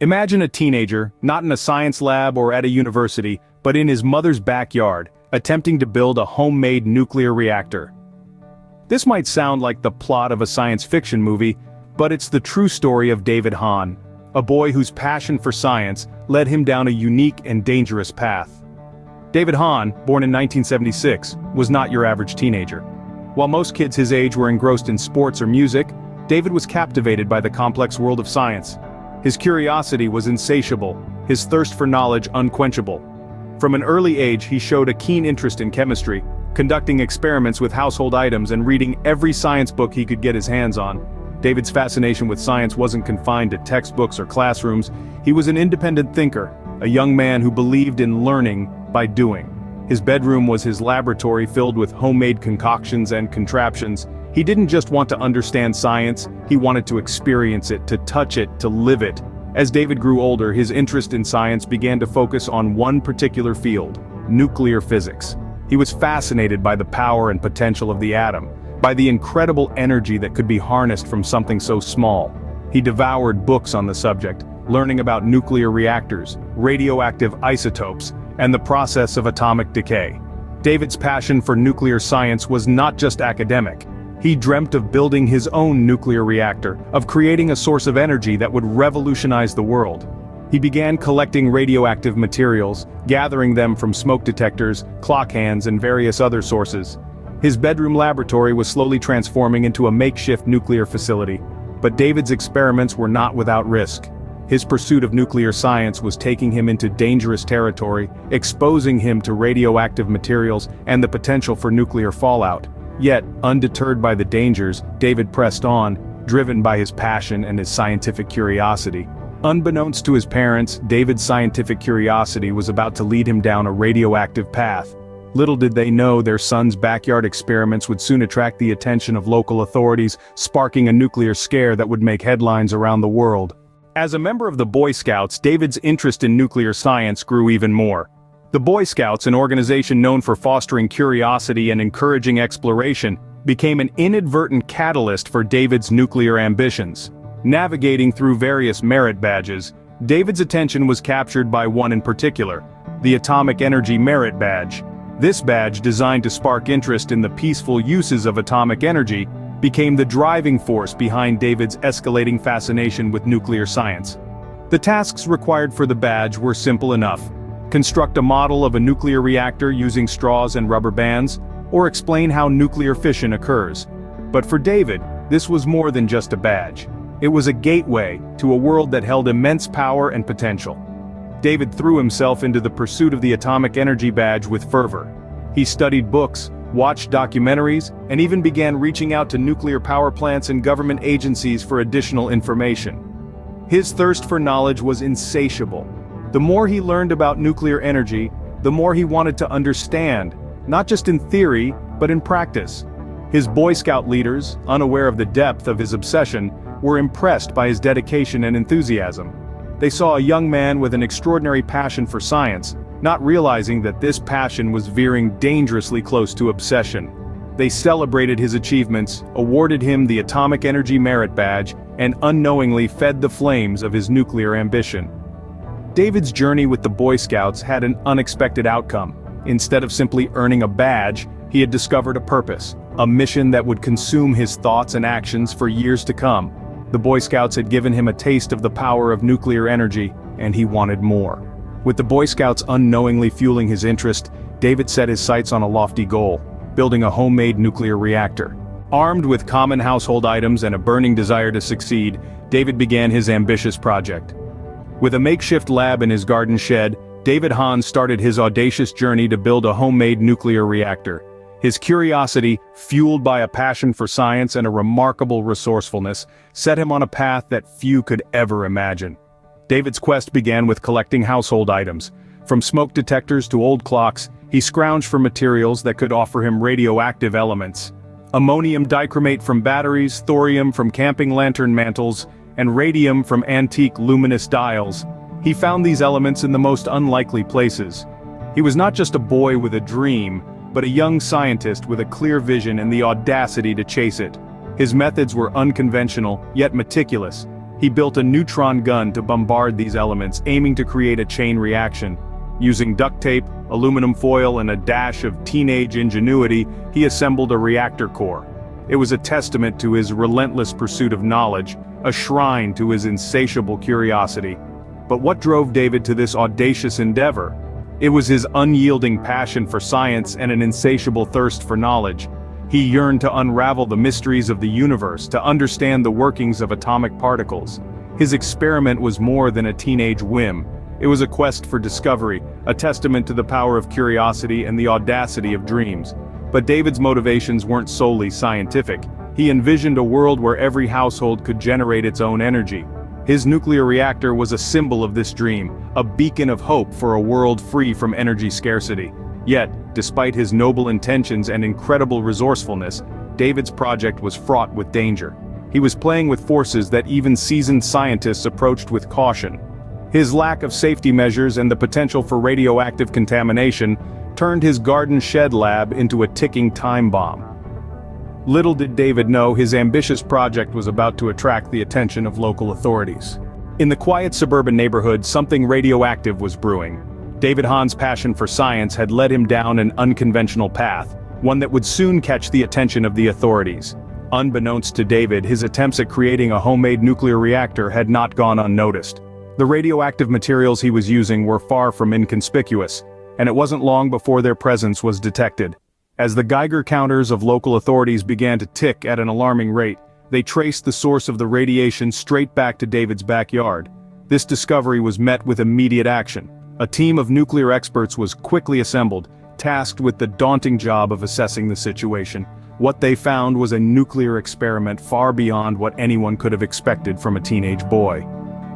Imagine a teenager, not in a science lab or at a university, but in his mother's backyard, attempting to build a homemade nuclear reactor. This might sound like the plot of a science fiction movie, but it's the true story of David Hahn, a boy whose passion for science led him down a unique and dangerous path. David Hahn, born in 1976, was not your average teenager. While most kids his age were engrossed in sports or music, David was captivated by the complex world of science. His curiosity was insatiable, his thirst for knowledge unquenchable. From an early age he showed a keen interest in chemistry, conducting experiments with household items and reading every science book he could get his hands on. David's fascination with science wasn't confined to textbooks or classrooms. He was an independent thinker, a young man who believed in learning by doing. His bedroom was his laboratory filled with homemade concoctions and contraptions. He didn't just want to understand science, he wanted to experience it, to touch it, to live it. As David grew older, his interest in science began to focus on one particular field: nuclear physics. He was fascinated by the power and potential of the atom, by the incredible energy that could be harnessed from something so small. He devoured books on the subject, learning about nuclear reactors, radioactive isotopes, and the process of atomic decay. David's passion for nuclear science was not just academic. He dreamt of building his own nuclear reactor, of creating a source of energy that would revolutionize the world. He began collecting radioactive materials, gathering them from smoke detectors, clock hands, and various other sources. His bedroom laboratory was slowly transforming into a makeshift nuclear facility. But David's experiments were not without risk. His pursuit of nuclear science was taking him into dangerous territory, exposing him to radioactive materials and the potential for nuclear fallout. Yet, undeterred by the dangers, David pressed on, driven by his passion and his scientific curiosity. Unbeknownst to his parents, David's scientific curiosity was about to lead him down a radioactive path. Little did they know their son's backyard experiments would soon attract the attention of local authorities, sparking a nuclear scare that would make headlines around the world. As a member of the Boy Scouts, David's interest in nuclear science grew even more. The Boy Scouts, an organization known for fostering curiosity and encouraging exploration, became an inadvertent catalyst for David's nuclear ambitions. Navigating through various merit badges, David's attention was captured by one in particular, the Atomic Energy Merit Badge. This badge, designed to spark interest in the peaceful uses of atomic energy, became the driving force behind David's escalating fascination with nuclear science. The tasks required for the badge were simple enough: construct a model of a nuclear reactor using straws and rubber bands, or explain how nuclear fission occurs. But for David, this was more than just a badge. It was a gateway to a world that held immense power and potential. David threw himself into the pursuit of the Atomic Energy Badge with fervor. He studied books, watched documentaries, and even began reaching out to nuclear power plants and government agencies for additional information. His thirst for knowledge was insatiable. The more he learned about nuclear energy, the more he wanted to understand, not just in theory, but in practice. His Boy Scout leaders, unaware of the depth of his obsession, were impressed by his dedication and enthusiasm. They saw a young man with an extraordinary passion for science, not realizing that this passion was veering dangerously close to obsession. They celebrated his achievements, awarded him the Atomic Energy Merit Badge, and unknowingly fed the flames of his nuclear ambition. David's journey with the Boy Scouts had an unexpected outcome. Instead of simply earning a badge, he had discovered a purpose, a mission that would consume his thoughts and actions for years to come. The Boy Scouts had given him a taste of the power of nuclear energy, and he wanted more. With the Boy Scouts unknowingly fueling his interest, David set his sights on a lofty goal: building a homemade nuclear reactor. Armed with common household items and a burning desire to succeed, David began his ambitious project. With a makeshift lab in his garden shed, David Hahn started his audacious journey to build a homemade nuclear reactor. His curiosity, fueled by a passion for science and a remarkable resourcefulness, set him on a path that few could ever imagine. David's quest began with collecting household items. From smoke detectors to old clocks, he scrounged for materials that could offer him radioactive elements. Ammonium dichromate from batteries, thorium from camping lantern mantles, and radium from antique luminous dials. He found these elements in the most unlikely places. He was not just a boy with a dream, but a young scientist with a clear vision and the audacity to chase it. His methods were unconventional, yet meticulous. He built a neutron gun to bombard these elements, aiming to create a chain reaction. Using duct tape, aluminum foil, and a dash of teenage ingenuity, he assembled a reactor core. It was a testament to his relentless pursuit of knowledge, a shrine to his insatiable curiosity. But what drove David to this audacious endeavor? It was his unyielding passion for science and an insatiable thirst for knowledge. He yearned to unravel the mysteries of the universe, to understand the workings of atomic particles. His experiment was more than a teenage whim. It was a quest for discovery, a testament to the power of curiosity and the audacity of dreams. But David's motivations weren't solely scientific. He envisioned a world where every household could generate its own energy. His nuclear reactor was a symbol of this dream, a beacon of hope for a world free from energy scarcity. Yet, despite his noble intentions and incredible resourcefulness, David's project was fraught with danger. He was playing with forces that even seasoned scientists approached with caution. His lack of safety measures and the potential for radioactive contamination turned his garden shed lab into a ticking time bomb. Little did David know his ambitious project was about to attract the attention of local authorities. In the quiet suburban neighborhood, something radioactive was brewing. David Hahn's passion for science had led him down an unconventional path, one that would soon catch the attention of the authorities. Unbeknownst to David, his attempts at creating a homemade nuclear reactor had not gone unnoticed. The radioactive materials he was using were far from inconspicuous, and it wasn't long before their presence was detected. As the Geiger counters of local authorities began to tick at an alarming rate, they traced the source of the radiation straight back to David's backyard. This discovery was met with immediate action. A team of nuclear experts was quickly assembled, tasked with the daunting job of assessing the situation. What they found was a nuclear experiment far beyond what anyone could have expected from a teenage boy.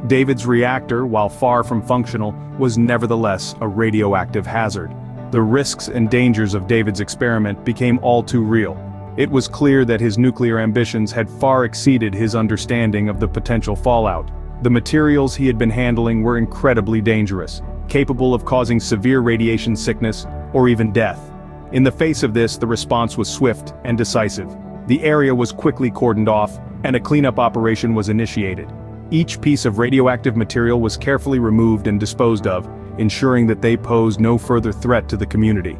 David's reactor, while far from functional, was nevertheless a radioactive hazard. The risks and dangers of David's experiment became all too real. It was clear that his nuclear ambitions had far exceeded his understanding of the potential fallout. The materials he had been handling were incredibly dangerous, capable of causing severe radiation sickness or even death. In the face of this, the response was swift and decisive. The area was quickly cordoned off, and a cleanup operation was initiated. Each piece of radioactive material was carefully removed and disposed of, ensuring that they posed no further threat to the community.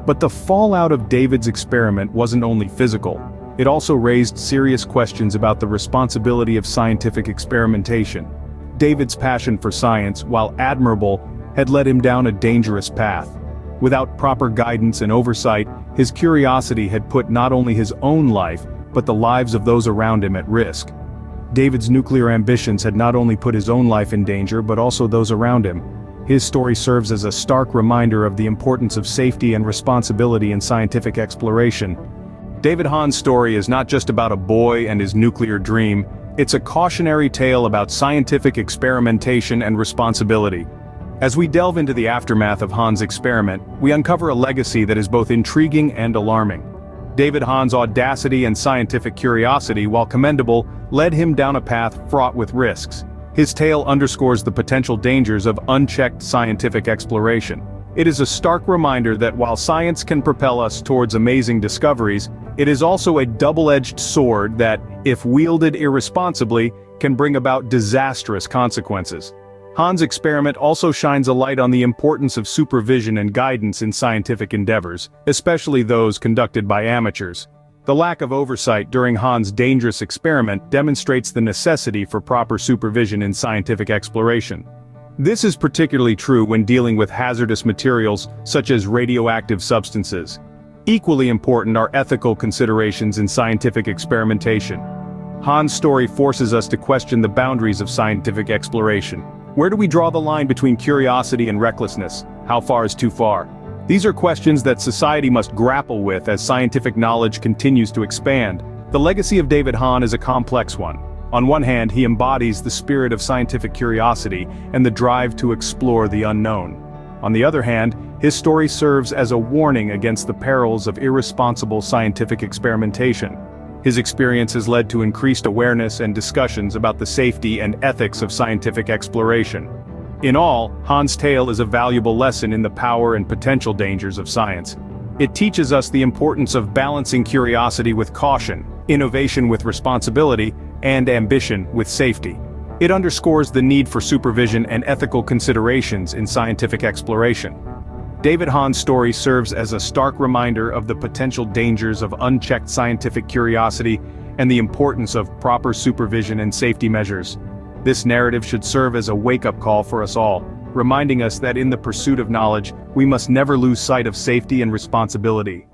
But the fallout of David's experiment wasn't only physical. It also raised serious questions about the responsibility of scientific experimentation. David's passion for science, while admirable, had led him down a dangerous path. Without proper guidance and oversight, his curiosity had put not only his own life, but the lives of those around him at risk. David's nuclear ambitions had not only put his own life in danger but also those around him. His story serves as a stark reminder of the importance of safety and responsibility in scientific exploration. David Hahn's story is not just about a boy and his nuclear dream, it's a cautionary tale about scientific experimentation and responsibility. As we delve into the aftermath of Hahn's experiment, we uncover a legacy that is both intriguing and alarming. David Hahn's audacity and scientific curiosity, while commendable, led him down a path fraught with risks. His tale underscores the potential dangers of unchecked scientific exploration. It is a stark reminder that while science can propel us towards amazing discoveries, it is also a double-edged sword that, if wielded irresponsibly, can bring about disastrous consequences. Hahn's experiment also shines a light on the importance of supervision and guidance in scientific endeavors, especially those conducted by amateurs. The lack of oversight during Hahn's dangerous experiment demonstrates the necessity for proper supervision in scientific exploration. This is particularly true when dealing with hazardous materials such as radioactive substances. Equally important are ethical considerations in scientific experimentation. Hahn's story forces us to question the boundaries of scientific exploration. Where do we draw the line between curiosity and recklessness? How far is too far? These are questions that society must grapple with as scientific knowledge continues to expand. The legacy of David Hahn is a complex one. On one hand, he embodies the spirit of scientific curiosity and the drive to explore the unknown. On the other hand, his story serves as a warning against the perils of irresponsible scientific experimentation. His experience has led to increased awareness and discussions about the safety and ethics of scientific exploration. In all, Hahn's tale is a valuable lesson in the power and potential dangers of science. It teaches us the importance of balancing curiosity with caution, innovation with responsibility, and ambition with safety. It underscores the need for supervision and ethical considerations in scientific exploration. David Hahn's story serves as a stark reminder of the potential dangers of unchecked scientific curiosity and the importance of proper supervision and safety measures. This narrative should serve as a wake-up call for us all, reminding us that in the pursuit of knowledge, we must never lose sight of safety and responsibility.